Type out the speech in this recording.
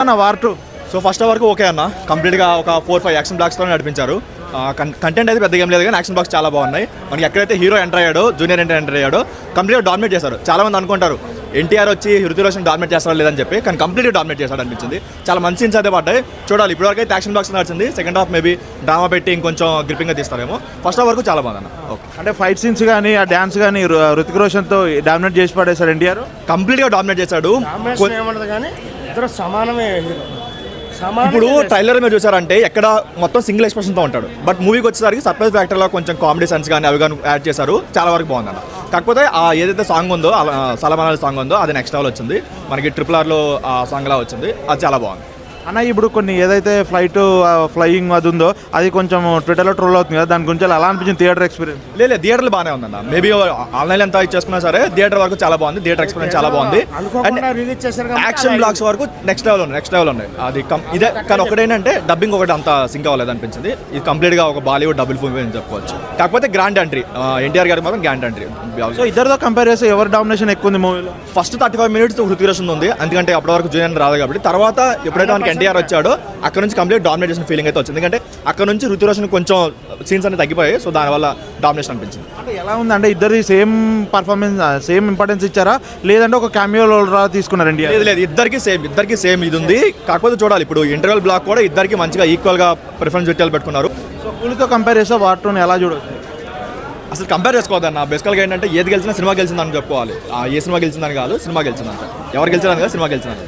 అన్న war 2 so first వరకు okay అన్న, కంప్లీట్గా ఒక 4-5 యాక్షన్ బ్లాక్స్తో నడిపించారు. కంటెంట్ అయితే పెద్దగా ఏం లేదు కానీ యాక్షన్ బ్లాక్స్ చాలా బాగున్నాయి. మనకి ఎక్కడైతే హీరో ఎంటర్ అయ్యాడో, జూనియర్ ఎంటర్ అయ్యాడో కంప్లీట్గా డామినేట్ చేశారు. చాలా మంది అనుకుంటారు ఎన్టీఆర్ వచ్చి హృతిక్ రోషన్ డామినేట్ చేస్తారా లేదని చెప్పి, కానీ కంప్లీట్గా డామినేట్ చేస్తాడు అనిపించింది. చాలా మంచి సీన్స్ అయితే పడ్డాయి. చూడాలి, ఇప్పటివరకు అయితే యాక్షన్ బ్లాక్స్ నడిచింది. సెకండ్ హాఫ్ మేబీ డ్రామా పెట్టి ఇంకొంచెం గ్రిప్పింగ్గా తీస్తారేమో. ఫస్ట్ హాఫ్ వరకు చాలా బాగుందన్న. ఓకే, అంటే ఫైట్ సీన్స్ కానీ ఆ డ్యాన్స్ కానీ హృతిక్ రోషన్తో డామినేట్ చేసి పడేశాడు ఎన్టీఆర్. కంప్లీట్గా డామినేట్ చేశాడు. కానీ ఇద్దరు సమానమే. ఇప్పుడు ట్రైలర్ మీరు చూసారంటే ఎక్కడ మొత్తం సింగిల్ ఎక్స్ప్రెషన్తో ఉంటాడు, బట్ మూవీకి వచ్చేసరికి సర్ప్రైజ్ ఫ్యాక్టర్లో కొంచెం కామెడీ సెన్స్ కానీ అవి కానీ యాడ్ చేశారు. చాలా వరకు బాగుందన్న. కాకపోతే ఏదైతే సాంగ్ ఉందో సలమాన్ సాంగ్ ఉందో అది నెక్స్ట్ లెవెల్ వచ్చింది. మనకి RRRలో ఆ సాంగ్లా వచ్చింది, అది చాలా బాగుంది అన్న. ఇప్పుడు కొన్ని ఏదైతే ఫ్లయింగ్ అది ఉందో అది కొంచెం ట్విట్టర్లో ట్రోల్ అవుతుంది కదా, దాని గురించి అలా అనిపించింది థియేటర్ ఎక్స్పీరియన్స్? లేదు, థియేటర్లు బాగానే ఉందన్న. మేబీ ఆన్లైన్ ఎంత ఇచ్చేసుకున్నా సరే థియేటర్ వరకు చాలా బాగుంది. థియేటర్ ఎక్స్పీరియన్స్ చాలా బాగుంది. యాక్షన్ బ్లాక్స్ వరకు నెక్స్ట్ లెవెల్ ఉన్నాయి. అది ఇదే కానీ ఒకటేంటంటే డబ్బింగ్ ఒకటి అంత సింక్ అవ్వలేదు అనిపించింది. ఇది కంప్లీట్గా ఒక బాలీవుడ్ డబుల్ మూవీ అని చెప్పుకోవచ్చు. కాకపోతే గ్రాండ్ ఎంట్రీ, ఎన్టీఆర్ గారికి మాత్రం గ్రాండ్ ఎంట్రీ. సో ఇద్దరితో కంపేర్ చేస్తే ఎవరు డామినేషన్ ఎక్కువ ఉంది మూవీలో? ఫస్ట్ 35 minutes హృతిక్ రోషన్ ఉంది, ఎందుకంటే అప్పటి వరకు జూనియర్ రాదు కాబట్టి. తర్వాత ఎప్పుడైతే మనకి ఎన్టీఆర్ వచ్చాడో అక్కడ నుంచి కంప్లీట్ డామినేషన్ ఫీలింగ్ అయితే వచ్చింది. ఎందుకంటే అక్కడ నుంచి హృతిక్ రోషన్ కొంచెం సీన్స్ అనేది తగ్గిపోయాయి, సో దానివల్ల డామినేషన్ అనిపించింది. అంటే ఎలా ఉంది అంటే ఇద్దరు సేమ్ పర్ఫార్మెన్స్ సేమ్ ఇంపార్టెన్స్ ఇచ్చారా, లేదంటే ఒక క్యామియో రోల్ తీసుకున్నారు ఎన్టీఆర్? లేదు, ఇద్దరికి సేమ్ ఇది ఉంది. కాకపోతే చూడాలి, ఇప్పుడు ఇంటర్వెల్ బ్లాక్ కూడా ఇద్దరికి మంచిగా ఈక్వల్గా ప్రిఫరెన్స్ పెట్టుకున్నారు. సో కూలీతో కంపేర్ చేస్తే వార్ 2ని ఎలా చూడవచ్చు? అసలు కంపేర్ చేసుకోవద్దన్న. బేసికల్గా ఏంటంటే ఏది గెలిచినా సినిమా గెలిచిందని చెప్పుకోవాలి. ఏ సినిమా గెలిచిందని కాదు, సినిమా గెలిచిందంట. ఎవరు గెలిచారని కాదు, సినిమా గెలిచిందని.